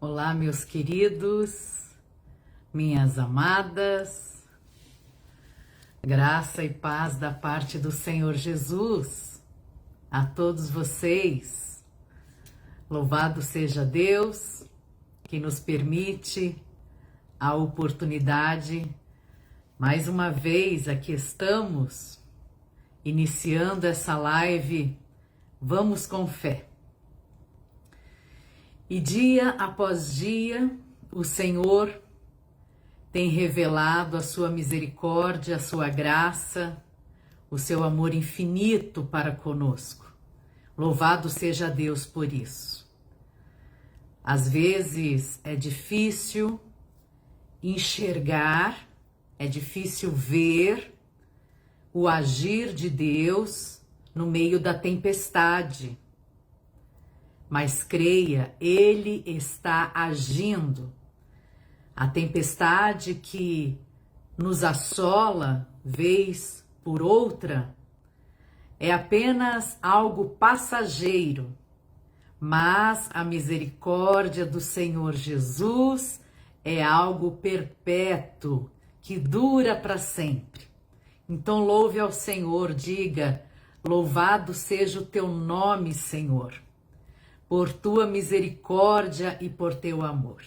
Olá, meus queridos, minhas amadas, graça e paz da parte do Senhor Jesus a todos vocês. Louvado seja Deus que nos permite a oportunidade. Mais uma vez aqui estamos, iniciando essa live. Vamos com fé. E dia após dia, o Senhor tem revelado a sua misericórdia, a sua graça, o seu amor infinito para conosco. Louvado seja Deus por isso. Às vezes é difícil enxergar, é difícil ver o agir de Deus no meio da tempestade. Mas creia, Ele está agindo. A tempestade que nos assola, vez por outra, é apenas algo passageiro, mas a misericórdia do Senhor Jesus é algo perpétuo, que dura para sempre. Então louve ao Senhor, diga, louvado seja o teu nome, Senhor, por tua misericórdia e por teu amor.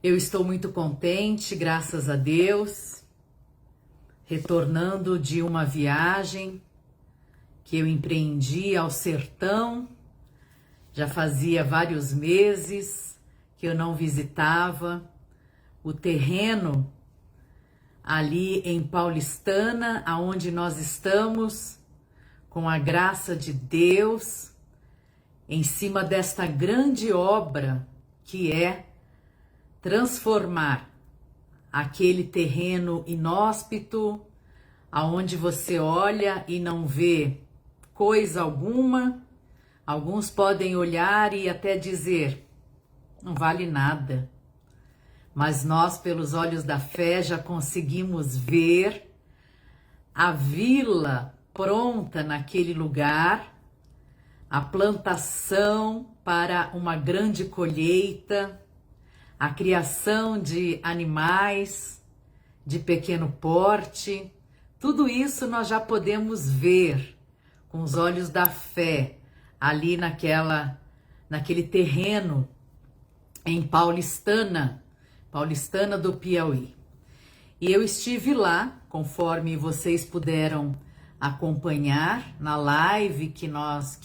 Eu estou muito contente, graças a Deus, retornando de uma viagem que eu empreendi ao sertão. Já fazia vários meses que eu não visitava o terreno ali em Paulistana, aonde nós estamos, com a graça de Deus, em cima desta grande obra que é transformar aquele terreno inóspito, aonde você olha e não vê coisa alguma. Alguns podem olhar e até dizer, não vale nada. Mas nós, pelos olhos da fé, já conseguimos ver a vila pronta naquele lugar, a plantação para uma grande colheita, a criação de animais de pequeno porte. Tudo isso nós já podemos ver com os olhos da fé ali naquele terreno em Paulistana do Piauí. E eu estive lá, conforme vocês puderam acompanhar na live que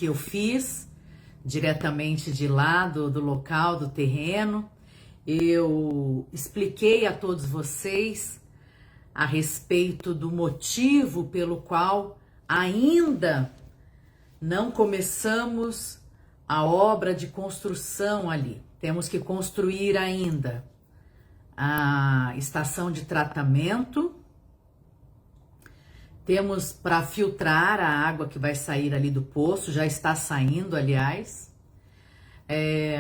eu fiz diretamente de lá do local do terreno. Eu expliquei a todos vocês a respeito do motivo pelo qual ainda não começamos a obra de construção ali. Temos que construir ainda a estação de tratamento. Temos para filtrar a água que vai sair ali do poço, já está saindo, aliás.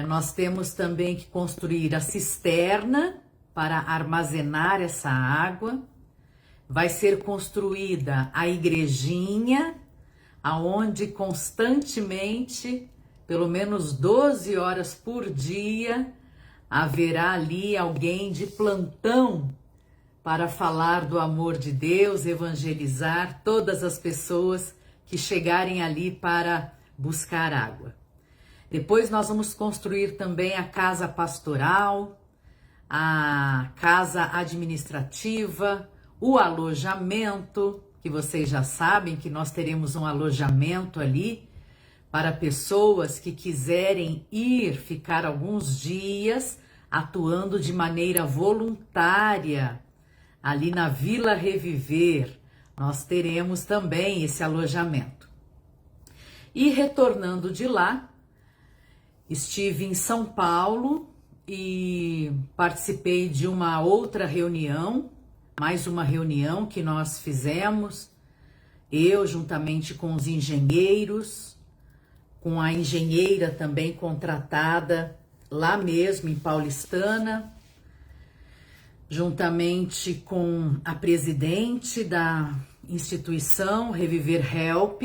Nós temos também que construir a cisterna para armazenar essa água. Vai ser construída a igrejinha, aonde constantemente, pelo menos 12 horas por dia, haverá ali alguém de plantão para falar do amor de Deus, evangelizar todas as pessoas que chegarem ali para buscar água. Depois nós vamos construir também a casa pastoral, a casa administrativa, o alojamento, que vocês já sabem que nós teremos um alojamento ali para pessoas que quiserem ir ficar alguns dias atuando de maneira voluntária. Ali na Vila Reviver, nós teremos também esse alojamento. E retornando de lá, estive em São Paulo e participei de uma outra reunião, mais uma reunião que nós fizemos, eu juntamente com os engenheiros, com a engenheira também contratada lá mesmo em Paulistana, juntamente com a presidente da instituição Reviver Help,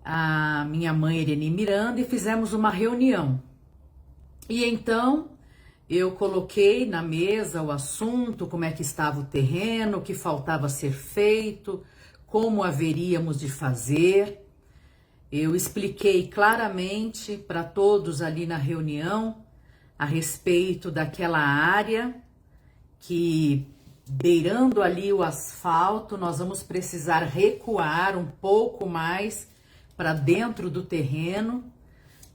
a minha mãe Irene Miranda, e fizemos uma reunião E então eu coloquei na mesa o assunto, como é que estava o terreno, o que faltava ser feito, como haveríamos de fazer. Eu expliquei claramente para todos ali na reunião a respeito daquela área que, beirando ali o asfalto, nós vamos precisar recuar um pouco mais para dentro do terreno,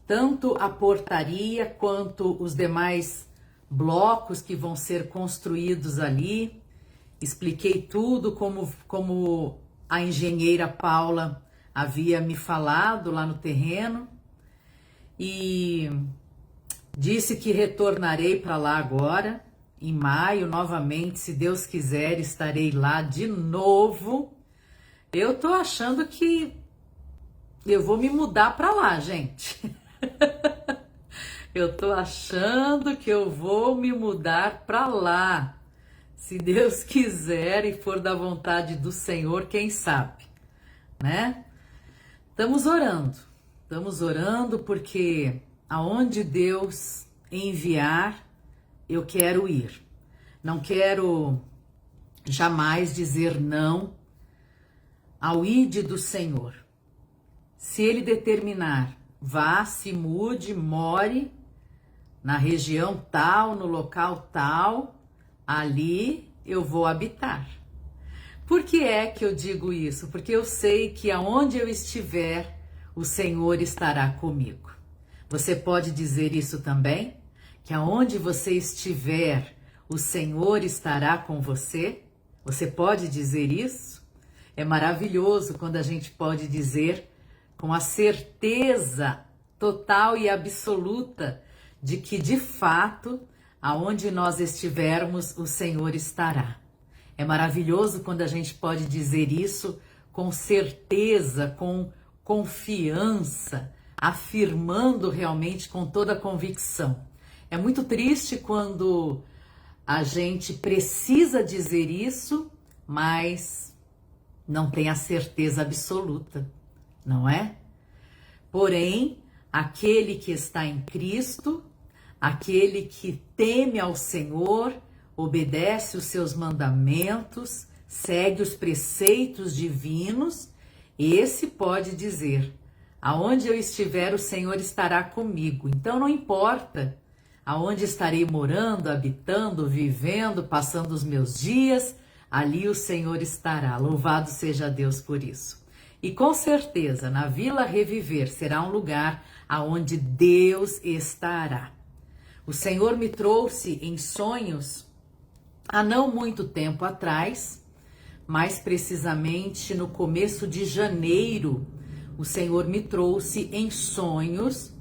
tanto a portaria quanto os demais blocos que vão ser construídos ali. Expliquei tudo como a engenheira Paula havia me falado lá no terreno e disse que retornarei para lá agora, em maio, novamente, se Deus quiser, estarei lá de novo. Eu tô achando que eu vou me mudar para lá, gente. Eu tô achando que eu vou me mudar para lá. Se Deus quiser e for da vontade do Senhor, quem sabe, né? Estamos orando porque aonde Deus enviar, eu quero ir. Não quero jamais dizer não ao ide do Senhor. Se Ele determinar, vá, se mude, more na região tal, no local tal, ali eu vou habitar. Por que é que eu digo isso? Porque eu sei que aonde eu estiver, o Senhor estará comigo. Você pode dizer isso também? Que aonde você estiver, o Senhor estará com você? Você pode dizer isso? É maravilhoso quando a gente pode dizer com a certeza total e absoluta de que, de fato, aonde nós estivermos, o Senhor estará. É maravilhoso quando a gente pode dizer isso com certeza, com confiança, afirmando realmente com toda a convicção. É muito triste quando a gente precisa dizer isso, mas não tem a certeza absoluta, não é? Porém, aquele que está em Cristo, aquele que teme ao Senhor, obedece os seus mandamentos, segue os preceitos divinos, esse pode dizer: aonde eu estiver, o Senhor estará comigo. Então não importa aonde estarei morando, habitando, vivendo, passando os meus dias, ali o Senhor estará. Louvado seja Deus por isso. E com certeza, na Vila Reviver será um lugar aonde Deus estará. O Senhor me trouxe em sonhos há não muito tempo atrás, mais precisamente no começo de janeiro, o Senhor me trouxe em sonhos.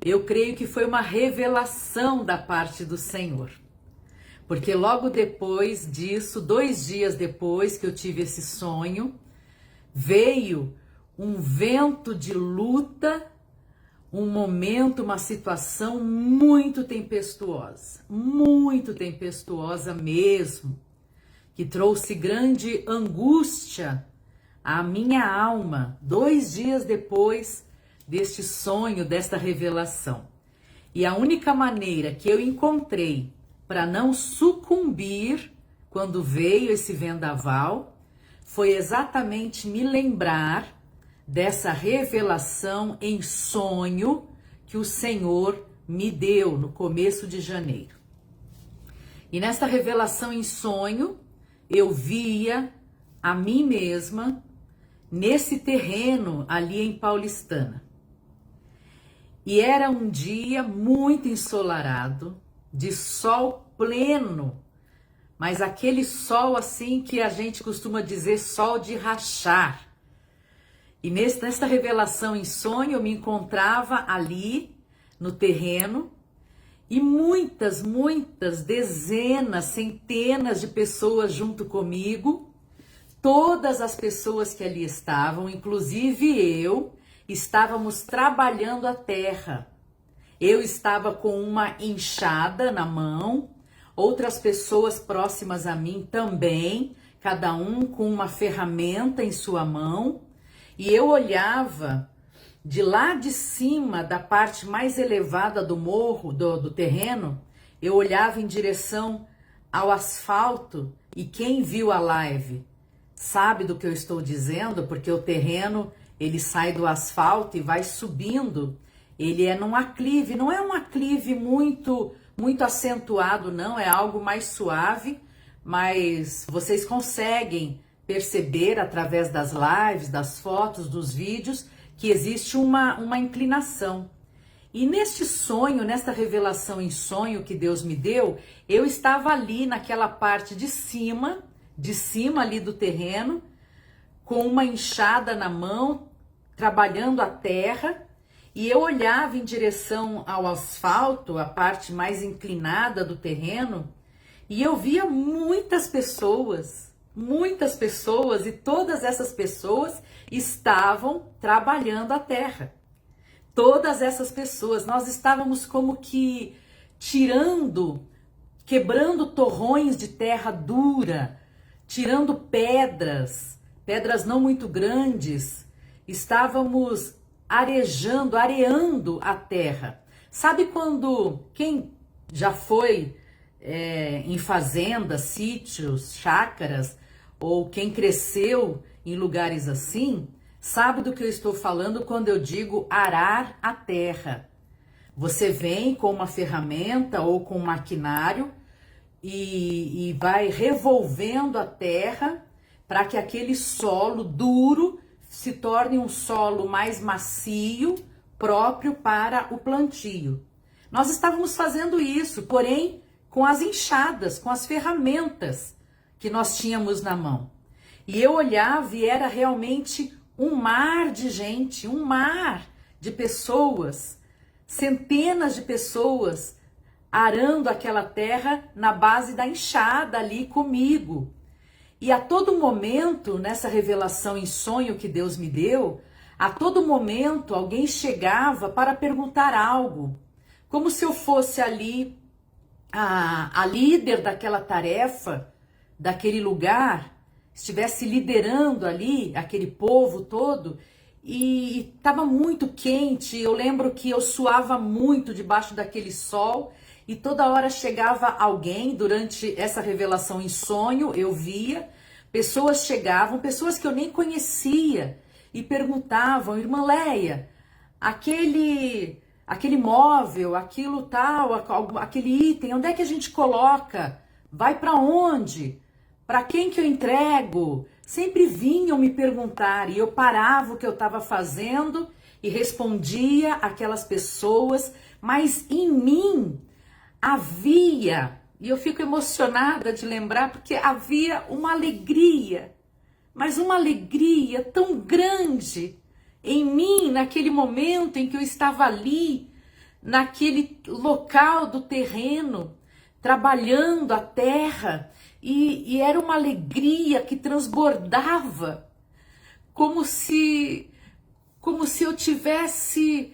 Eu creio que foi uma revelação da parte do Senhor. Porque logo depois disso, 2 dias depois que eu tive esse sonho, veio um vento de luta, um momento, uma situação muito tempestuosa mesmo, que trouxe grande angústia à minha alma 2 dias depois deste sonho, desta revelação. E a única maneira que eu encontrei para não sucumbir quando veio esse vendaval foi exatamente me lembrar dessa revelação em sonho que o Senhor me deu no começo de janeiro. E nesta revelação em sonho, eu via a mim mesma nesse terreno ali em Paulistana. E era um dia muito ensolarado, de sol pleno, mas aquele sol assim que a gente costuma dizer sol de rachar. E nesta revelação em sonho eu me encontrava ali no terreno e muitas, dezenas, centenas de pessoas junto comigo. Todas as pessoas que ali estavam, inclusive eu, estávamos trabalhando a terra. Eu estava com uma enxada na mão, outras pessoas próximas a mim também, cada um com uma ferramenta em sua mão. E eu olhava de lá de cima, da parte mais elevada do morro, do terreno, eu olhava em direção ao asfalto, e quem viu a live sabe do que eu estou dizendo, porque o terreno, ele sai do asfalto e vai subindo. Ele é num aclive, não é um aclive muito acentuado, não, é algo mais suave, mas vocês conseguem perceber através das lives, das fotos, dos vídeos, que existe uma inclinação. E neste sonho, nesta revelação em sonho que Deus me deu, eu estava ali naquela parte de cima ali do terreno, com uma enxada na mão, trabalhando a terra, e eu olhava em direção ao asfalto, a parte mais inclinada do terreno, e eu via muitas pessoas, e todas essas pessoas estavam trabalhando a terra. Todas essas pessoas, nós estávamos como que quebrando torrões de terra dura, tirando pedras não muito grandes, estávamos areando a terra. Sabe quando, quem já foi em fazendas, sítios, chácaras, ou quem cresceu em lugares assim, sabe do que eu estou falando quando eu digo arar a terra. Você vem com uma ferramenta ou com um maquinário e vai revolvendo a terra para que aquele solo duro se torne um solo mais macio, próprio para o plantio. Nós estávamos fazendo isso, porém com as enxadas, com as ferramentas que nós tínhamos na mão. E eu olhava e era realmente um mar de gente, um mar de pessoas, centenas de pessoas arando aquela terra na base da enxada ali comigo. E a todo momento, nessa revelação em sonho que Deus me deu, a todo momento alguém chegava para perguntar algo, como se eu fosse ali a líder daquela tarefa, daquele lugar, estivesse liderando ali aquele povo todo, e estava muito quente. Eu lembro que eu suava muito debaixo daquele sol, e toda hora chegava alguém. Durante essa revelação em sonho, eu via pessoas chegavam, pessoas que eu nem conhecia, e perguntavam: irmã Leia, aquele móvel, aquilo tal, aquele item, onde é que a gente coloca? Vai para onde? Para quem que eu entrego? Sempre vinham me perguntar, e eu parava o que eu estava fazendo e respondia aquelas pessoas, mas em mim havia, e eu fico emocionada de lembrar, porque havia uma alegria, mas uma alegria tão grande em mim, naquele momento em que eu estava ali, naquele local do terreno, trabalhando a terra, e era uma alegria que transbordava, como se eu tivesse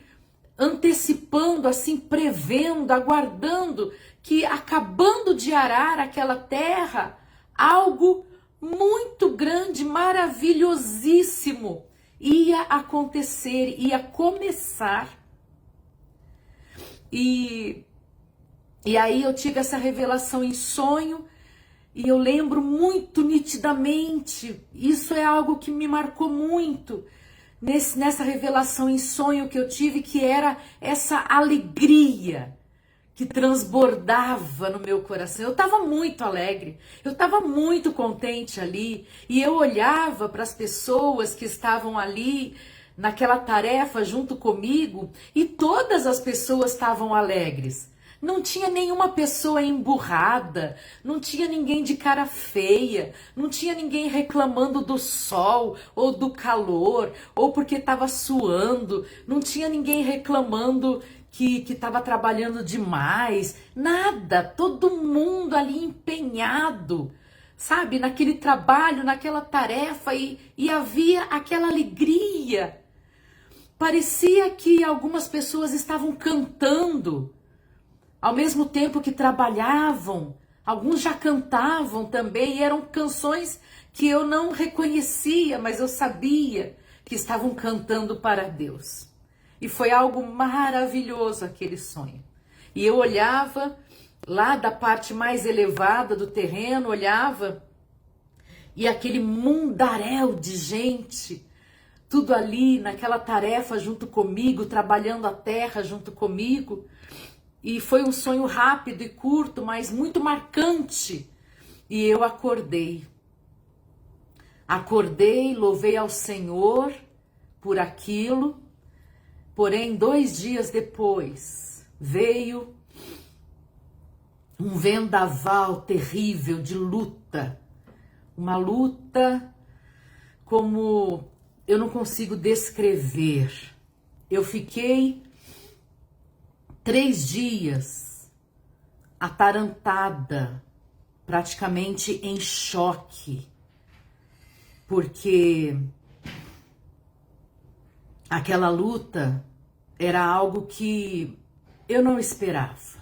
antecipando, assim, prevendo, aguardando que, acabando de arar aquela terra, algo muito grande, maravilhosíssimo ia acontecer, ia começar. E aí eu tive essa revelação em sonho, e eu lembro muito nitidamente, isso é algo que me marcou muito, nessa revelação em sonho que eu tive, que era essa alegria que transbordava no meu coração. Eu estava muito alegre, eu estava muito contente ali, e eu olhava para as pessoas que estavam ali naquela tarefa junto comigo, e todas as pessoas estavam alegres. Não tinha nenhuma pessoa emburrada, não tinha ninguém de cara feia, não tinha ninguém reclamando do sol ou do calor, ou porque estava suando, não tinha ninguém reclamando que estava trabalhando demais, nada, todo mundo ali empenhado, sabe, naquele trabalho, naquela tarefa, e havia aquela alegria. Parecia que algumas pessoas estavam cantando, ao mesmo tempo que trabalhavam. Alguns já cantavam também, e eram canções que eu não reconhecia, mas eu sabia que estavam cantando para Deus. E foi algo maravilhoso aquele sonho. E eu olhava lá da parte mais elevada do terreno, olhava, e aquele mundaréu de gente, tudo ali naquela tarefa junto comigo, trabalhando a terra junto comigo. E foi um sonho rápido e curto, mas muito marcante. E eu acordei. Acordei, louvei ao Senhor por aquilo. Porém, 2 dias depois, veio um vendaval terrível de luta. Uma luta como eu não consigo descrever. Eu fiquei 3 dias atarantada, praticamente em choque, porque aquela luta era algo que eu não esperava.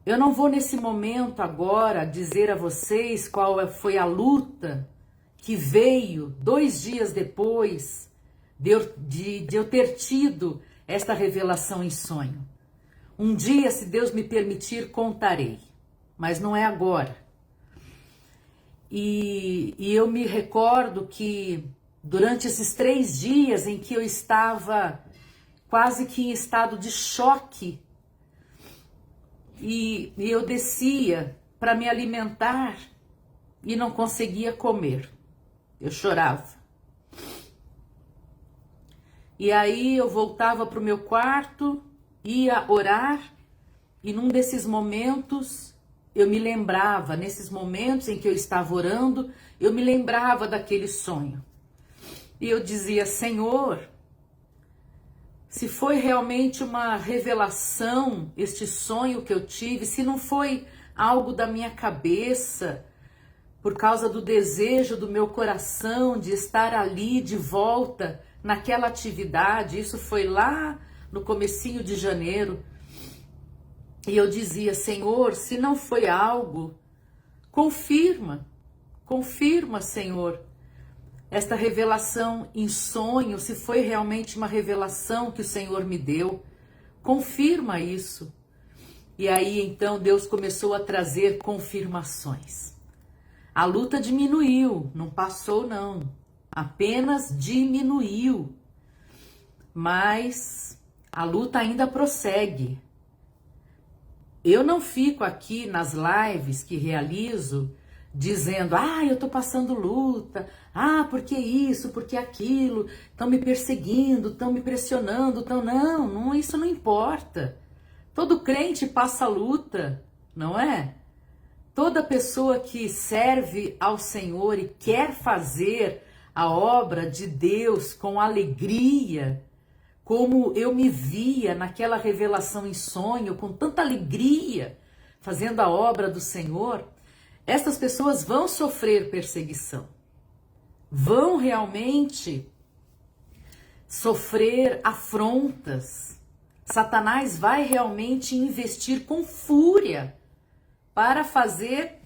Eu não vou nesse momento agora dizer a vocês qual foi a luta que veio 2 dias depois de eu ter tido esta revelação em sonho. Um dia, se Deus me permitir, contarei, mas não é agora. E eu me recordo que durante esses 3 dias em que eu estava quase que em estado de choque, e eu descia para me alimentar e não conseguia comer. Eu chorava. E aí eu voltava para o meu quarto, ia orar, e num desses momentos eu me lembrava, nesses momentos em que eu estava orando, eu me lembrava daquele sonho. E eu dizia: Senhor, se foi realmente uma revelação este sonho que eu tive, se não foi algo da minha cabeça, por causa do desejo do meu coração de estar ali de volta naquela atividade, isso foi lá no comecinho de janeiro, e eu dizia: Senhor, se não foi algo, confirma, Senhor, esta revelação em sonho, se foi realmente uma revelação que o Senhor me deu, confirma isso. E aí então Deus começou a trazer confirmações. A luta diminuiu, não passou não, apenas diminuiu, mas a luta ainda prossegue. Eu não fico aqui nas lives que realizo dizendo: eu tô passando luta, porque isso, porque aquilo, estão me perseguindo, estão me pressionando, não, isso não importa. Todo crente passa luta, não é? Toda pessoa que serve ao Senhor e quer fazer a obra de Deus com alegria, como eu me via naquela revelação em sonho, com tanta alegria, fazendo a obra do Senhor, estas pessoas vão sofrer perseguição, vão realmente sofrer afrontas. Satanás vai realmente investir com fúria para fazer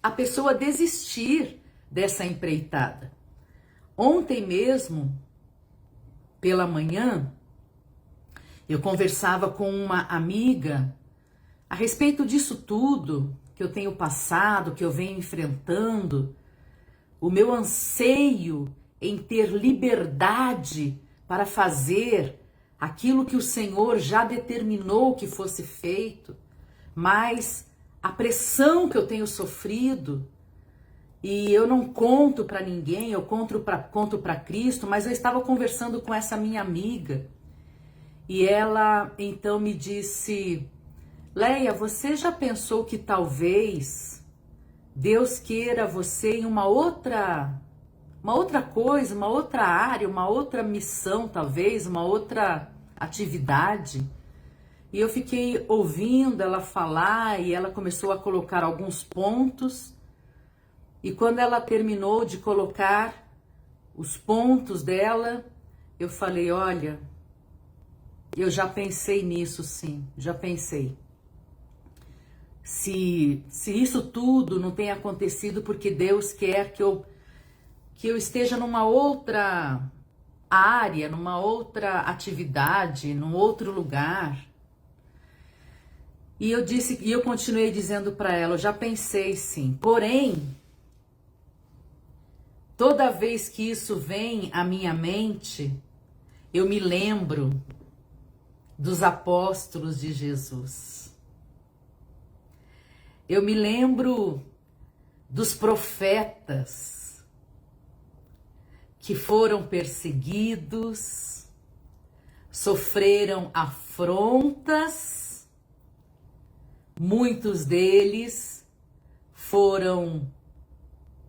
a pessoa desistir dessa empreitada. Ontem mesmo, pela manhã, eu conversava com uma amiga a respeito disso tudo que eu tenho passado, que eu venho enfrentando, o meu anseio em ter liberdade para fazer aquilo que o Senhor já determinou que fosse feito, mas a pressão que eu tenho sofrido, e eu não conto para ninguém, eu conto para Cristo, mas eu estava conversando com essa minha amiga, e ela então me disse: Leia, você já pensou que talvez Deus queira você em uma outra coisa, uma outra área, uma outra missão, talvez, uma outra atividade? E eu fiquei ouvindo ela falar e ela começou a colocar alguns pontos. E quando ela terminou de colocar os pontos dela, eu falei: olha, eu já pensei nisso, sim, já pensei. Se isso tudo não tem acontecido porque Deus quer que eu esteja numa outra área, numa outra atividade, num outro lugar. E eu continuei dizendo para ela, eu já pensei sim, porém, toda vez que isso vem à minha mente, eu me lembro dos apóstolos de Jesus. Eu me lembro dos profetas que foram perseguidos, sofreram afrontas, muitos deles foram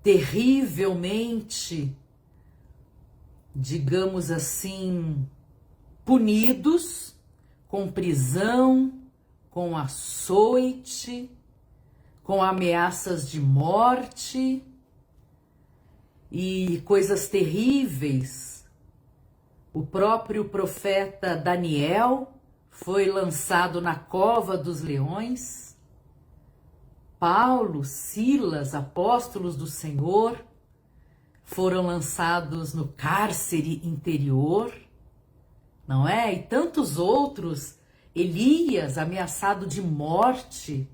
terrivelmente, digamos assim, punidos com prisão, com açoite, com ameaças de morte e coisas terríveis. O próprio profeta Daniel foi lançado na cova dos leões. Paulo, Silas, apóstolos do Senhor, foram lançados no cárcere interior, não é? E tantos outros, Elias, ameaçado de morte,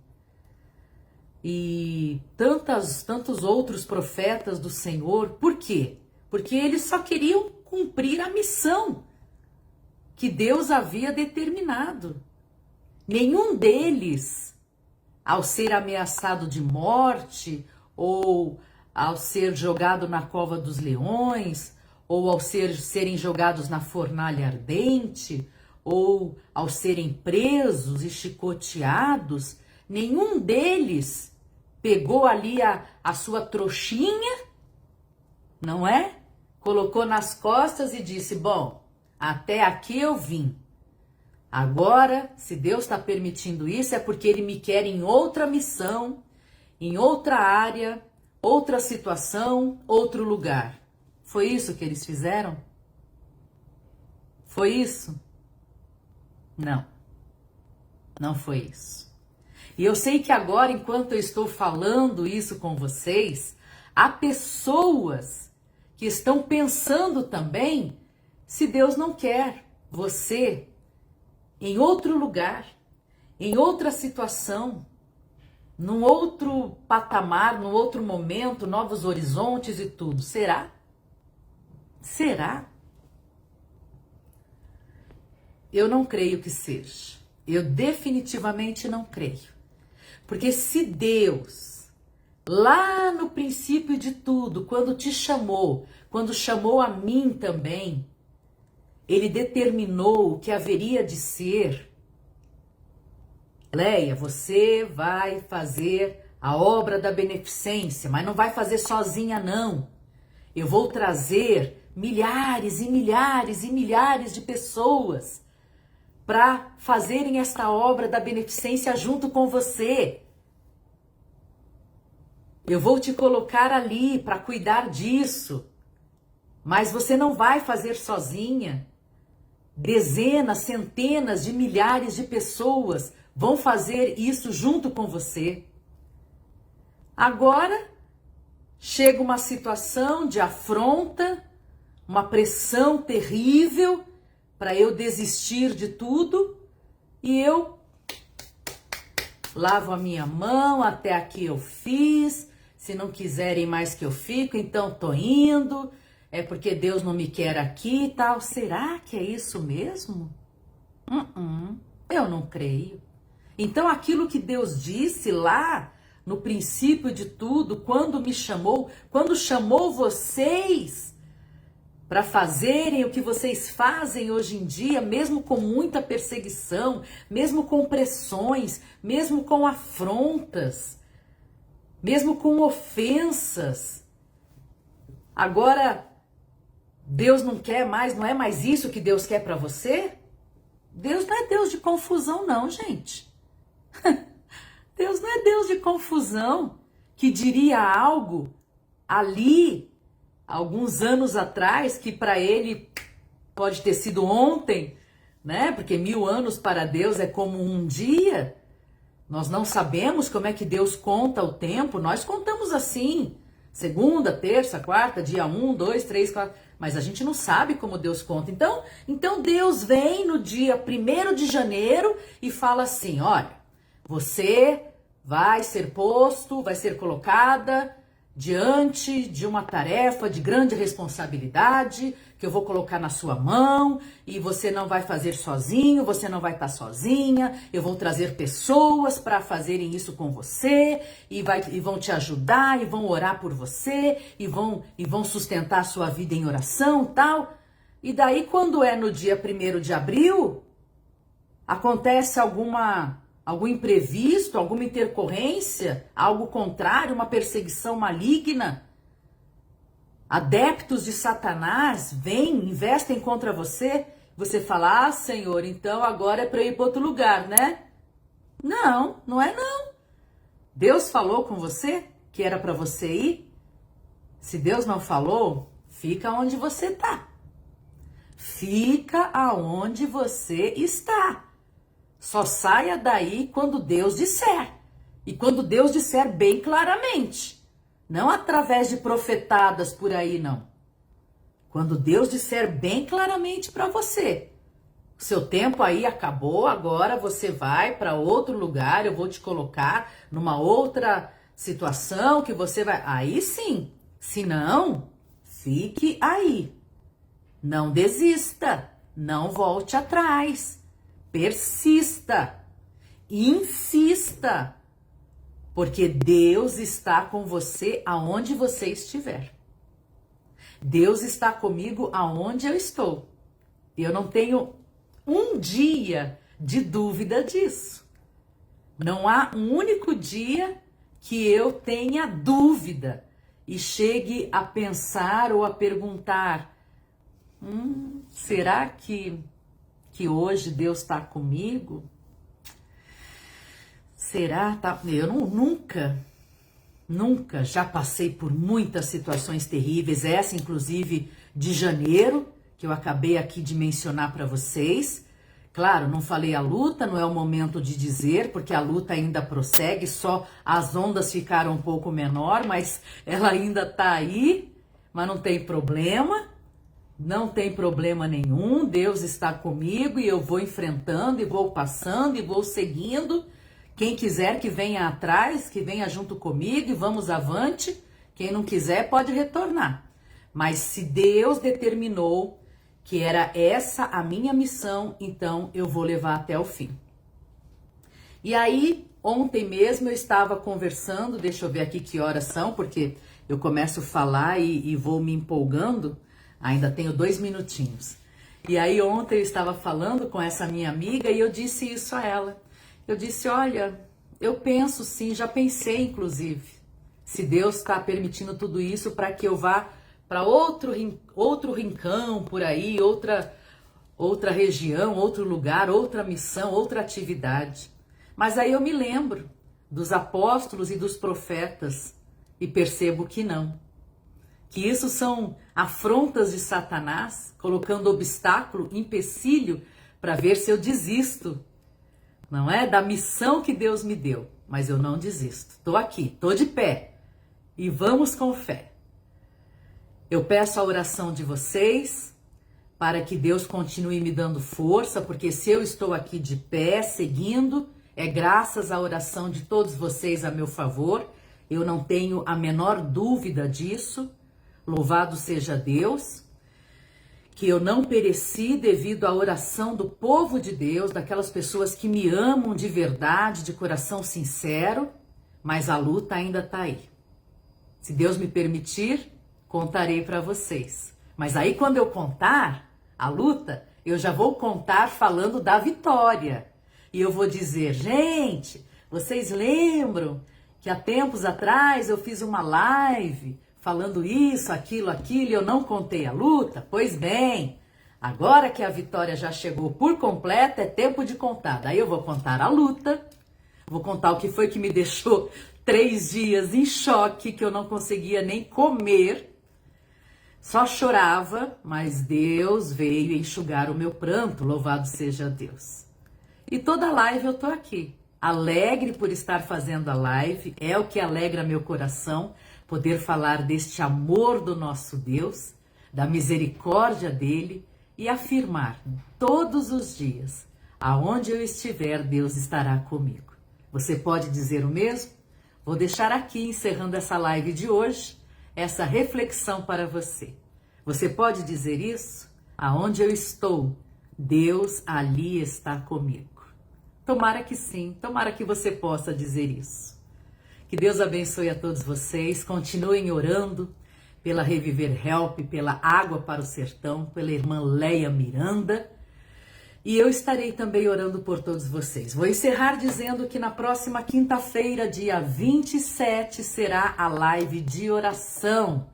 e tantos outros profetas do Senhor. Por quê? Porque eles só queriam cumprir a missão que Deus havia determinado. Nenhum deles, ao ser ameaçado de morte, ou ao ser jogado na cova dos leões, ou ao serem jogados na fornalha ardente, ou ao serem presos e chicoteados, nenhum deles pegou ali a sua trouxinha, não é? Colocou nas costas e disse, bom, até aqui eu vim. Agora, se Deus está permitindo isso, é porque Ele me quer em outra missão, em outra área, outra situação, outro lugar. Foi isso que eles fizeram? Foi isso? Não. Não foi isso. E eu sei que agora, enquanto eu estou falando isso com vocês, há pessoas que estão pensando também se Deus não quer você em outro lugar, em outra situação, num outro patamar, num outro momento, novos horizontes e tudo. Será? Será? Eu não creio que seja. Eu definitivamente não creio. Porque se Deus, lá no princípio de tudo, quando te chamou, quando chamou a mim também, Ele determinou o que haveria de ser. Leia, você vai fazer a obra da beneficência, mas não vai fazer sozinha não. Eu vou trazer milhares e milhares e milhares de pessoas para fazerem esta obra da beneficência junto com você. Eu vou te colocar ali para cuidar disso, mas você não vai fazer sozinha. Dezenas, centenas de milhares de pessoas vão fazer isso junto com você. Agora, chega uma situação de afronta, uma pressão terrível para eu desistir de tudo e eu lavo a minha mão, até aqui eu fiz, se não quiserem mais que eu fico, então tô indo, é porque Deus não me quer aqui e tal. Será que é isso mesmo? Eu não creio. Então aquilo que Deus disse lá no princípio de tudo, quando me chamou, quando chamou vocês para fazerem o que vocês fazem hoje em dia, mesmo com muita perseguição, mesmo com pressões, mesmo com afrontas, mesmo com ofensas. Agora, Deus não quer mais, não é mais isso que Deus quer para você? Deus não é Deus de confusão não, gente. Deus não é Deus de confusão, que diria algo ali, alguns anos atrás, que para ele pode ter sido ontem, né? Porque 1000 anos para Deus é como um dia. Nós não sabemos como é que Deus conta o tempo, nós contamos assim, segunda, terça, quarta, dia 1, 2, 3, 4, Mas a gente não sabe como Deus conta. Então Deus vem no dia 1º de janeiro e fala assim, olha, você vai ser posto, vai ser colocada diante de uma tarefa de grande responsabilidade que eu vou colocar na sua mão e você não vai fazer sozinho, você não vai estar sozinha, eu vou trazer pessoas para fazerem isso com você e vão te ajudar e vão orar por você e vão sustentar a sua vida em oração e tal. E daí quando é no dia 1º de abril, acontece algum imprevisto, alguma intercorrência, algo contrário, uma perseguição maligna. Adeptos de Satanás vêm, investem contra você. Você fala, ah, Senhor, então agora é para ir para outro lugar, né? Não, não é não. Deus falou com você que era para você ir? Se Deus não falou, fica onde você está. Fica aonde você está. Só saia daí quando Deus disser. E quando Deus disser bem claramente. Não através de profetadas por aí, não. Quando Deus disser bem claramente para você. O seu tempo aí acabou, agora você vai para outro lugar, eu vou te colocar numa outra situação que você vai... Aí sim. Se não, fique aí. Não desista. Não volte atrás. Persista, insista, porque Deus está com você aonde você estiver. Deus está comigo aonde eu estou. Eu não tenho um dia de dúvida disso. Não há um único dia que eu tenha dúvida e chegue a pensar ou a perguntar, será que hoje Deus está comigo? Será? Eu nunca já passei por muitas situações terríveis, essa inclusive de janeiro, que eu acabei aqui de mencionar para vocês. Claro, não falei a luta, não é o momento de dizer, porque a luta ainda prossegue, só as ondas ficaram um pouco menor, mas ela ainda está aí, mas não tem problema. Não tem problema nenhum, Deus está comigo e eu vou enfrentando e vou passando e vou seguindo. Quem quiser que venha atrás, que venha junto comigo e vamos avante. Quem não quiser pode retornar. Mas se Deus determinou que era essa a minha missão, então eu vou levar até o fim. E aí, ontem mesmo eu estava conversando, deixa eu ver aqui que horas são, porque eu começo a falar e vou me empolgando. Ainda tenho 2 minutinhos. E aí ontem eu estava falando com essa minha amiga e eu disse isso a ela. Eu disse, olha, eu penso sim, já pensei inclusive, se Deus está permitindo tudo isso para que eu vá para outro rincão por aí, outra região, outro lugar, outra missão, outra atividade. Mas aí eu me lembro dos apóstolos e dos profetas e percebo que não. Que isso são afrontas de Satanás, colocando obstáculo, empecilho, para ver se eu desisto, não é? Da missão que Deus me deu. Mas eu não desisto. Estou aqui, estou de pé. E vamos com fé. Eu peço a oração de vocês para que Deus continue me dando força, porque se eu estou aqui de pé, seguindo, é graças à oração de todos vocês a meu favor. Eu não tenho a menor dúvida disso. Louvado seja Deus, que eu não pereci devido à oração do povo de Deus, daquelas pessoas que me amam de verdade, de coração sincero, mas a luta ainda está aí. Se Deus me permitir, contarei para vocês. Mas aí quando eu contar a luta, eu já vou contar falando da vitória. E eu vou dizer, gente, vocês lembram que há tempos atrás eu fiz uma live falando isso, aquilo, e eu não contei a luta? Pois bem, agora que a vitória já chegou por completo, é tempo de contar. Daí eu vou contar a luta, vou contar o que foi que me deixou 3 dias em choque, que eu não conseguia nem comer, só chorava, mas Deus veio enxugar o meu pranto, louvado seja Deus. E toda live eu tô aqui, alegre por estar fazendo a live, é o que alegra meu coração, poder falar deste amor do nosso Deus, da misericórdia dele e afirmar todos os dias: aonde eu estiver, Deus estará comigo. Você pode dizer o mesmo? Vou deixar aqui, encerrando essa live de hoje, essa reflexão para você. Você pode dizer isso? Aonde eu estou, Deus ali está comigo. Tomara que sim, tomara que você possa dizer isso. Que Deus abençoe a todos vocês, continuem orando pela Reviver Help, pela Água para o Sertão, pela irmã Leia Miranda. E eu estarei também orando por todos vocês. Vou encerrar dizendo que na próxima quinta-feira, dia 27, será a live de oração.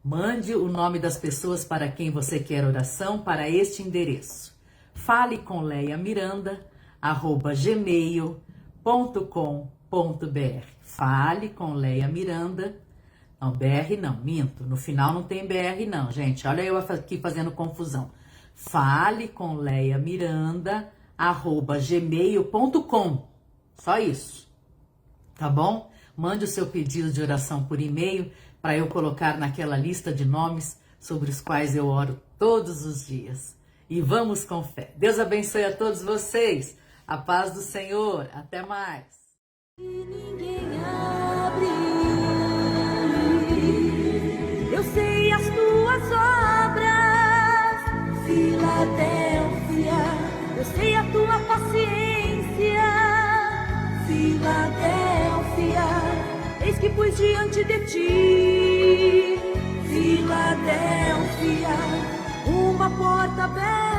Mande o nome das pessoas para quem você quer oração para este endereço. faleconleiamiranda@gmail.com.br. Fale com Leia Miranda. Não, BR não, minto. No final não tem BR não, gente. Olha eu aqui fazendo confusão. faleconleiamiranda@gmail.com. Só isso. Tá bom? Mande o seu pedido de oração por e-mail para eu colocar naquela lista de nomes sobre os quais eu oro todos os dias. E vamos com fé. Deus abençoe a todos vocês. A paz do Senhor. Até mais. E ninguém abre. Eu sei as tuas obras, Filadélfia. Eu sei a tua paciência, Filadélfia. Eis que pus diante de ti, Filadélfia, uma porta aberta.